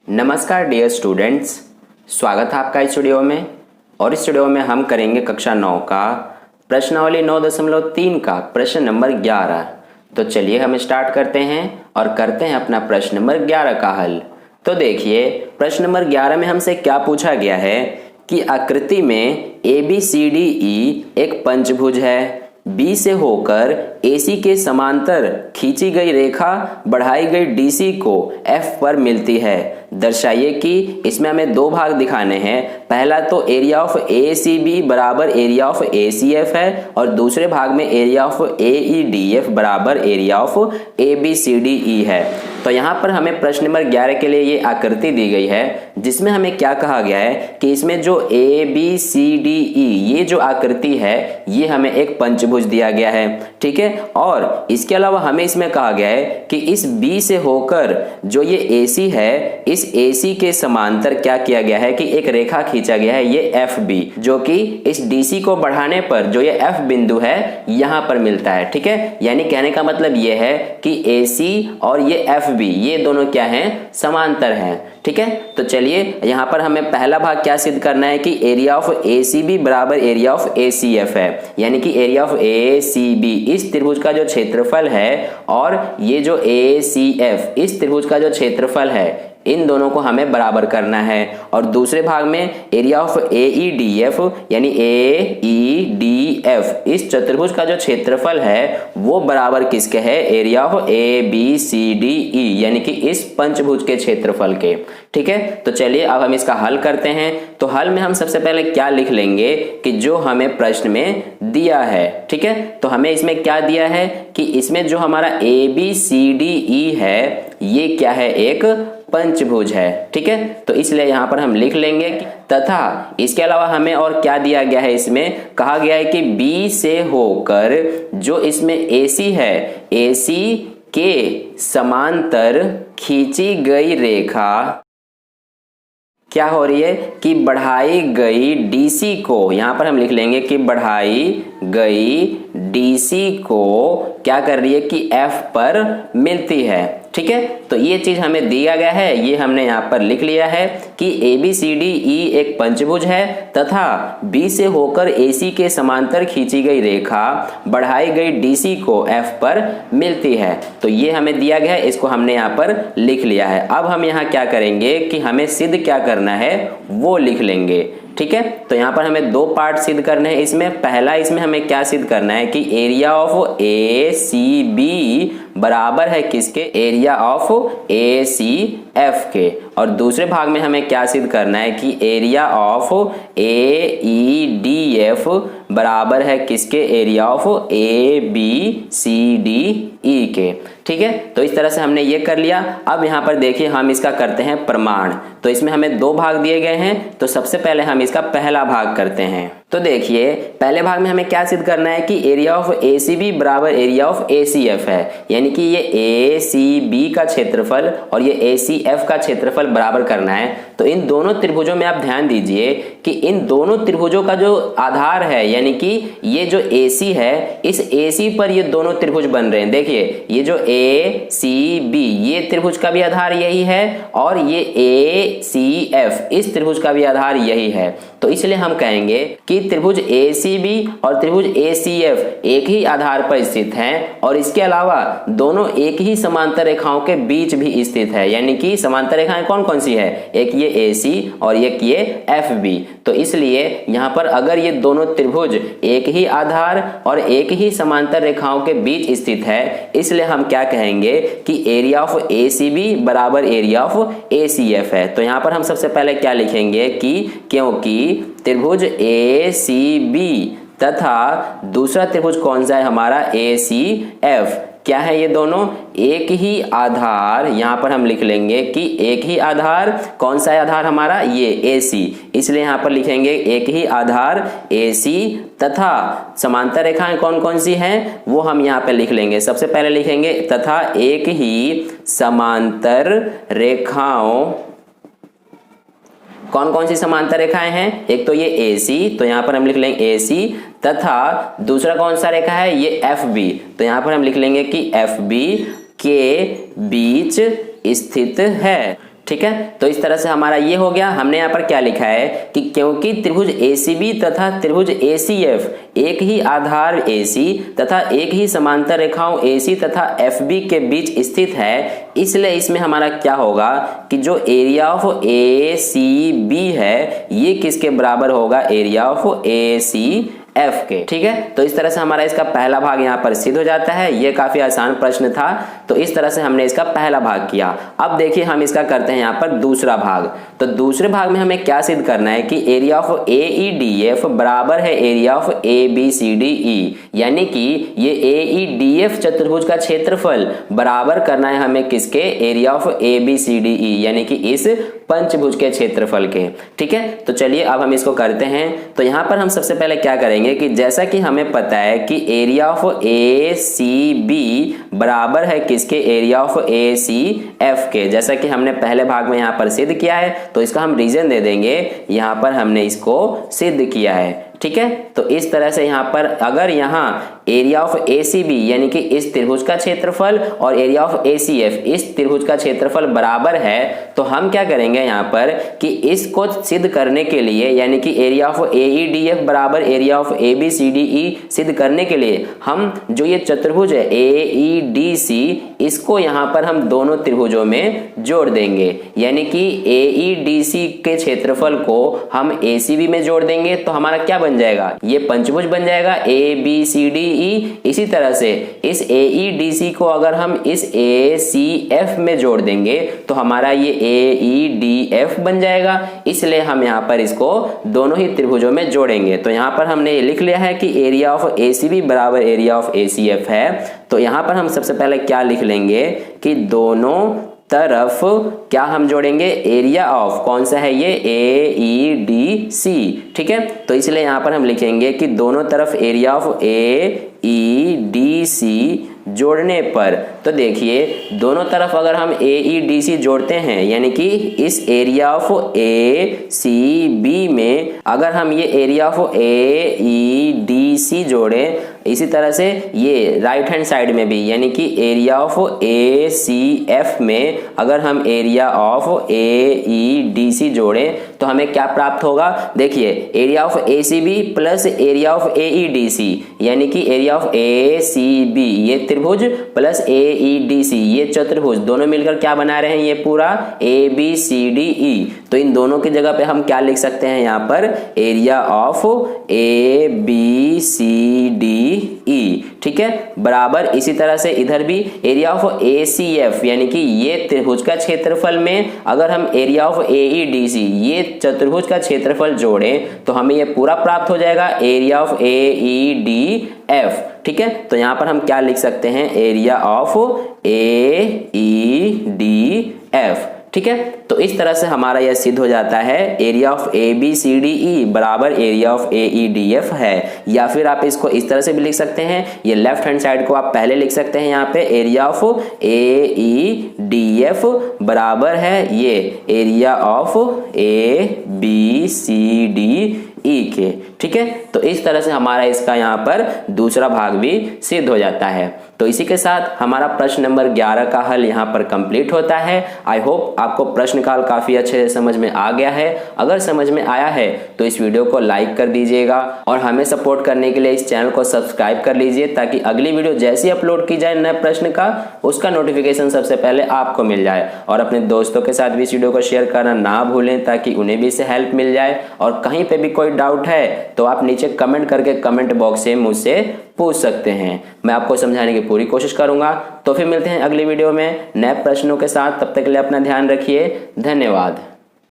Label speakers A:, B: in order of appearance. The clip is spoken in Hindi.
A: नमस्कार डियर स्टूडेंट्स, स्वागत है आपका इस वीडियो में। और इस वीडियो में हम करेंगे कक्षा 9 का प्रश्नावली 9.3 का प्रश्न नंबर 11। तो चलिए हम स्टार्ट करते हैं और करते हैं अपना प्रश्न नंबर 11 का हल। तो देखिए प्रश्न नंबर 11 में हमसे क्या पूछा गया है कि आकृति में ABCDE एक पंचभुज है। B से होकर AC के समांतर खींची गई रेखा बढ़ाई गई DC को F पर मिलती है। दर्शाइए कि इसमें हमें दो भाग दिखाने हैं। पहला तो एरिया ऑफ ACB बराबर एरिया ऑफ ACF है और दूसरे भाग में एरिया ऑफ AEDF बराबर एरिया ऑफ ABCDE है। तो यहाँ पर हमें प्रश्न नंबर 11 के लिए ये आकृति दी गई है जिसमें हमें क्या कहा गया है कि इसमें जो ABCDE ये जो आकृति है ये हमें एक पंचभुज दिया गया है, ठीक है। और इसके अलावा हमें इसमें कहा गया है कि इस B से होकर जो ये AC है इस AC के समांतर क्या किया गया है कि एक रेखा खींचा गया है ये FB, जो कि इस DC को बढ़ाने पर जो ये F बिंदु है यहाँ पर मिलता है, ठीक है। यानी कहने का मतलब ये है कि AC और ये FB ये दोनों क्या हैं, समांतर हैं, ठीक है। तो चलिए यहाँ पर हमें पहला भाग क्या सिद्ध करना है कि एरिया ऑफ ACB बराबर एरिया ऑफ ACF है। यानी कि एरिया ऑफ ACB इस त्रिभुज का जो क्षेत्रफल है और ये जो ACF इस त्रिभुज का जो क्षेत्रफल है इन दोनों को हमें बराबर करना है। और दूसरे भाग में एरिया ऑफ AEDF यानी AEDF इस चतुर्भुज का जो क्षेत्रफल है वो बराबर किसके है, एरिया ऑफ ABCDE यानी कि इस पंचभुज के क्षेत्रफल के, ठीक है। तो चलिए अब हम इसका हल करते हैं। तो हल में हम सबसे पहले क्या लिख लेंगे कि जो हमें प्रश्न में दिया है, ठीक है। तो हमें इसमें क्या दिया है कि इसमें जो हमारा ABCDE है ये क्या है, एक पंचभुज है, ठीक है। तो इसलिए यहां पर हम लिख लेंगे तथा इसके अलावा हमें और क्या दिया गया है, इसमें कहा गया है कि B से होकर जो इसमें AC है AC के समांतर खींची गई रेखा क्या हो रही है कि बढ़ाई गई DC को, यहां पर हम लिख लेंगे कि बढ़ाई गई DC को क्या कर रही है कि F पर मिलती है, ठीक है। तो ये चीज हमें दिया गया है, ये हमने यहाँ पर लिख लिया है कि ABCDE एक पंचभुज है तथा B से होकर AC के समांतर खींची गई रेखा बढ़ाई गई DC को F पर मिलती है। तो ये हमें दिया गया है, इसको हमने यहाँ पर लिख लिया है। अब हम यहाँ क्या करेंगे कि हमें सिद्ध क्या करना है वो लिख लेंगे, ठीक है। तो यहाँ पर हमें दो पार्ट सिद्ध करने हैं। इसमें पहला इसमें हमें क्या सिद्ध करना है कि एरिया ऑफ ACB बराबर है किसके, एरिया ऑफ ACF के। और दूसरे भाग में हमें क्या सिद्ध करना है कि एरिया ऑफ AEDF बराबर है किसके, एरिया ऑफ ABCDE के, ठीक है। तो इस तरह से हमने ये कर लिया। अब यहाँ पर देखिए हम इसका करते हैं प्रमाण। तो इसमें हमें दो भाग दिए गए हैं, तो सबसे पहले हम इसका पहला भाग करते हैं। तो देखिए पहले भाग में हमें क्या सिद्ध करना है कि एरिया ऑफ ACB बराबर एरिया ऑफ ACF है। यानी कि ये ACB का क्षेत्रफल और ये ACF का क्षेत्रफल बराबर करना है। तो इन दोनों त्रिभुजों में आप ध्यान दीजिए कि इन दोनों त्रिभुजों का जो आधार है यानी कि ये जो AC है इस AC पर ये दोनों त्रिभुज बन रहे हैं। देखिए ये जो ACB ये त्रिभुज का भी आधार यही है और ये ACF इस त्रिभुज का भी आधार यही है। तो इसलिए हम कहेंगे कि त्रिभुज ACB और त्रिभुज ACF एक ही आधार पर स्थित हैं और इसके अलावा दोनों एक ही समांतर रेखाओं के बीच भी स्थित है। यानी कि समांतर रेखाएं कौन कौन सी है, एक ये AC और एक ये FB। तो इसलिए यहाँ पर अगर ये दोनों त्रिभुज एक ही आधार और एक ही समांतर रेखाओं के बीच स्थित है, इसलिए हम क्या कहेंगे कि एरिया ऑफ ACB बराबर एरिया ऑफ ACF है। तो यहाँ पर हम सबसे पहले क्या लिखेंगे कि क्योंकि त्रिभुज ACB तथा दूसरा त्रिभुज कौन सा है हमारा ACF, क्या है ये दोनों एक ही आधार। यहाँ पर हम लिख लेंगे कि एक ही आधार, कौन सा है आधार हमारा, ये AC। इसलिए यहाँ पर लिखेंगे एक ही आधार AC तथा समांतर रेखाएं कौन कौन सी हैं वो हम यहाँ पे लिख लेंगे। सबसे पहले लिखेंगे तथा एक ही समांतर रेखाओं, कौन कौन सी समांतर रेखाएं हैं, एक तो ये AC, तो यहाँ पर हम लिख लेंगे AC तथा दूसरा कौन सा रेखा है ये FB, तो यहाँ पर हम लिख लेंगे कि FB के बीच स्थित है। ठीक है, तो इस तरह से हमारा ये हो गया। हमने यहाँ पर क्या लिखा है कि क्योंकि त्रिभुज ACB तथा त्रिभुज ACF एक ही आधार AC तथा एक ही समांतर रेखाओं AC तथा FB के बीच स्थित है, इसलिए इसमें हमारा क्या होगा कि जो एरिया ऑफ ACB है ये किसके बराबर होगा, एरिया ऑफ ACF के। ठीक है, तो इस तरह से हमारा इसका पहला भाग यहाँ पर सिद्ध हो जाता है। ये काफी आसान प्रश्न था, तो इस तरह से हमने इसका पहला भाग किया। अब देखिए हम इसका करते हैं यहाँ पर दूसरा भाग। तो दूसरे भाग में हमें क्या सिद्ध करना है कि एरिया ऑफ AEDF बराबर है एरिया ऑफ ABCDE, यानी कि ये AEDF चतुर्भुज का क्षेत्रफल बराबर करना है हमें किसके, एरिया ऑफ ABCDE, यानी कि इस पंचभुज के क्षेत्रफल के। ठीक है, तो चलिए अब हम इसको करते हैं। तो यहाँ पर हम सबसे पहले क्या करेंगे कि जैसा कि हमें पता है कि एरिया ऑफ ACB बराबर है किसके, एरिया ऑफ ACF के, जैसा कि हमने पहले भाग में यहाँ पर सिद्ध किया है। तो इसका हम रीजन दे देंगे, यहाँ पर हमने इसको सिद्ध किया है। ठीक है, तो इस तरह से यहाँ पर अगर यहाँ एरिया ऑफ ACB यानी कि इस त्रिभुज का क्षेत्रफल और एरिया ऑफ ACF इस त्रिभुज का क्षेत्रफल बराबर है, तो हम क्या करेंगे यहाँ पर कि इसको सिद्ध करने के लिए, यानी कि एरिया ऑफ AEDF बराबर एरिया ऑफ ABCDE सिद्ध करने के लिए हम जो ये चतुर्भुज है AEDC, इसको यहाँ पर हम दोनों त्रिभुजों में जोड़ देंगे, यानी कि AEDC के क्षेत्रफल को हम ACB में जोड़ देंगे, तो हमारा क्या बन जाएगा, ये पंचभुज बन जाएगा ABCDE। इसी तरह से इस AEDC को अगर हम इस ACF में जोड़ देंगे तो हमारा ये AEDF बन जाएगा। इसलिए हम यहाँ पर इसको दोनों ही त्रिभुजों में जोड़ेंगे। तो यहाँ पर हमने ये लिख लिया है कि एरिया ऑफ ACB बराबर एरिया ऑफ ACF है। तो यहाँ पर हम सबसे पहले क्या लिख लेंगे कि दोनों तरफ क्या हम जोड़ेंगे, एरिया ऑफ कौन सा है ये, AEDC। ठीक है, तो इसलिए यहां पर हम लिखेंगे कि दोनों तरफ एरिया ऑफ AEDC जोड़ने पर, तो देखिए दोनों तरफ अगर हम AEDC जोड़ते हैं, यानी कि इस एरिया ऑफ ACB में अगर हम ये एरिया ऑफ AEDC जोड़ें, इसी तरह से ये राइट हैंड साइड में भी, यानी कि एरिया ऑफ ACF में अगर हम एरिया ऑफ AEDC जोड़ें तो हमें क्या प्राप्त होगा, देखिए area of ACB plus area of AEDC, यानी कि एरिया ऑफ ACB ये त्रिभुज प्लस AEDC ये चतुर्भुज, दोनों मिलकर क्या बना रहे हैं, ये पूरा ABCDE। तो इन दोनों की जगह पे हम क्या लिख सकते हैं यहाँ पर, एरिया ऑफ ABCDE। ठीक है, बराबर इसी तरह से इधर भी एरिया ऑफ ACF, यानी कि ये त्रिभुज का क्षेत्रफल में अगर हम एरिया ऑफ AEDC ये चतुर्भुज का क्षेत्रफल जोड़ें तो हमें ये पूरा प्राप्त हो जाएगा, एरिया ऑफ AEDF। ठीक है, तो यहां पर हम क्या लिख सकते हैं, एरिया ऑफ AEDF। ठीक है, तो इस तरह से हमारा यह सिद्ध हो जाता है एरिया ऑफ ABCDE बराबर एरिया ऑफ AEDF है। या फिर आप इसको इस तरह से भी लिख सकते हैं, ये लेफ्ट हैंड साइड को आप पहले लिख सकते हैं, यहाँ पे एरिया ऑफ AEDF बराबर है ये एरिया ऑफ ABCDE के। ठीक है, तो इस तरह से हमारा इसका यहाँ पर दूसरा भाग भी सिद्ध हो जाता है। तो इसी के साथ हमारा प्रश्न नंबर 11 का हल यहाँ पर कंप्लीट होता है। आई होप आपको प्रश्न काल काफी अच्छे से समझ में आ गया है। अगर समझ में आया है तो इस वीडियो को लाइक कर दीजिएगा और हमें सपोर्ट करने के लिए इस चैनल को सब्सक्राइब कर लीजिए, ताकि अगली वीडियो जैसी अपलोड की जाए नए प्रश्न का, उसका नोटिफिकेशन सबसे पहले आपको मिल जाए। और अपने दोस्तों के साथ भी इस वीडियो को शेयर करना ना भूलें, ताकि उन्हें भी इससे हेल्प मिल जाए। और कहीं पे भी कोई डाउट है तो आप नीचे कमेंट करके कमेंट बॉक्स से मुझसे पूछ सकते हैं, मैं आपको समझाने की पूरी कोशिश करूंगा। तो फिर मिलते हैं अगली वीडियो में नए प्रश्नों के साथ, तब तक के लिए अपना ध्यान रखिए। धन्यवाद।